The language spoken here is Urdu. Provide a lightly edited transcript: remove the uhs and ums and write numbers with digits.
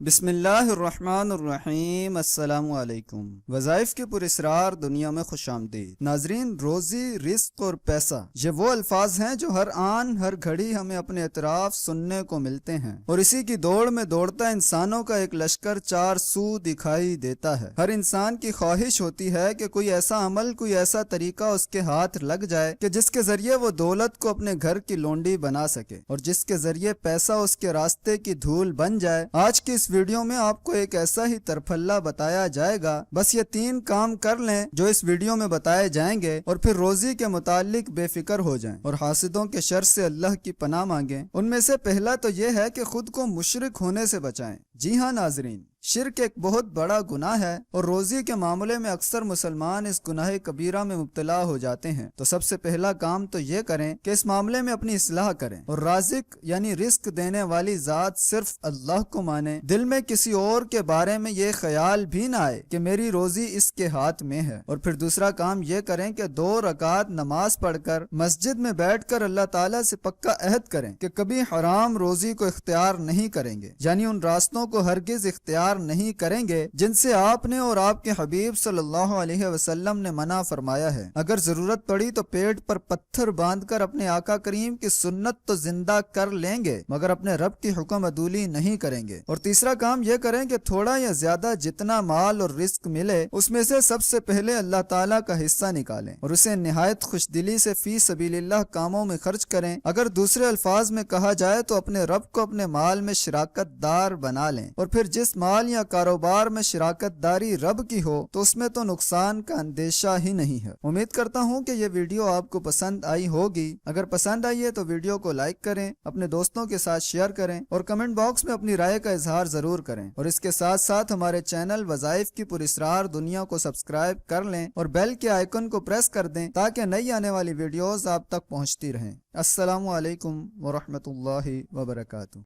بسم اللہ الرحمن الرحیم۔ السلام علیکم۔ وظائف کی پراسرار دنیا میں خوش آمدید ناظرین۔ روزی، رزق اور پیسہ، یہ وہ الفاظ ہیں جو ہر آن ہر گھڑی ہمیں اپنے اطراف سننے کو ملتے ہیں، اور اسی کی دوڑ میں دوڑتا انسانوں کا ایک لشکر چار سو دکھائی دیتا ہے۔ ہر انسان کی خواہش ہوتی ہے کہ کوئی ایسا عمل، کوئی ایسا طریقہ اس کے ہاتھ لگ جائے کہ جس کے ذریعے وہ دولت کو اپنے گھر کی لونڈی بنا سکے، اور جس کے ذریعے پیسہ اس کے راستے کی دھول بن جائے۔ آج کی اس ویڈیو میں آپ کو ایک ایسا ہی ترفلہ بتایا جائے گا۔ بس یہ 3 کام کر لیں جو اس ویڈیو میں بتائے جائیں گے، اور پھر روزی کے متعلق بے فکر ہو جائیں اور حاسدوں کے شر سے اللہ کی پناہ مانگیں۔ ان میں سے پہلا تو یہ ہے کہ خود کو مشرک ہونے سے بچائیں۔ جی ہاں ناظرین، شرک ایک بہت بڑا گناہ ہے، اور روزی کے معاملے میں اکثر مسلمان اس گناہ کبیرہ میں مبتلا ہو جاتے ہیں۔ تو سب سے پہلا کام تو یہ کریں کہ اس معاملے میں اپنی اصلاح کریں، اور رازق یعنی رزق دینے والی ذات صرف اللہ کو مانیں۔ دل میں کسی اور کے بارے میں یہ خیال بھی نہ آئے کہ میری روزی اس کے ہاتھ میں ہے۔ اور پھر دوسرا کام یہ کریں کہ 2 رکعت نماز پڑھ کر مسجد میں بیٹھ کر اللہ تعالیٰ سے پکا عہد کریں کہ کبھی حرام روزی کو اختیار نہیں کریں گے، یعنی ان راستوں کو ہرگز اختیار نہیں کریں گے جن سے آپ نے اور آپ کے حبیب صلی اللہ علیہ وسلم نے منع فرمایا ہے۔ اگر ضرورت پڑی تو پیٹ پر پتھر باندھ کر اپنے آقا کریم کی سنت تو زندہ کر لیں گے، مگر اپنے رب کی حکم عدولی نہیں کریں گے۔ اور تیسرا کام یہ کریں کہ تھوڑا یا زیادہ جتنا مال اور رزق ملے، اس میں سے سب سے پہلے اللہ تعالیٰ کا حصہ نکالیں، اور اسے نہایت خوش دلی سے فی سبیل اللہ کاموں میں خرچ کریں۔ اگر دوسرے الفاظ میں کہا جائے تو اپنے رب کو اپنے مال میں شراکت دار بنا لیں، اور پھر جس مال یا کاروبار میں شراکت داری رب کی ہو تو اس میں تو نقصان کا اندیشہ ہی نہیں ہے۔ امید کرتا ہوں کہ یہ ویڈیو آپ کو پسند آئی ہوگی۔ اگر پسند آئی ہے تو ویڈیو کو لائک کریں، اپنے دوستوں کے ساتھ شیئر کریں، اور کمنٹ باکس میں اپنی رائے کا اظہار ضرور کریں، اور اس کے ساتھ ساتھ ہمارے چینل وظائف کی پراسرار دنیا کو سبسکرائب کر لیں اور بیل کے آئیکن کو پریس کر دیں تاکہ نئی آنے والی ویڈیوز آپ تک پہنچتی رہیں۔ السلام علیکم ورحمۃ اللہ وبرکاتہ۔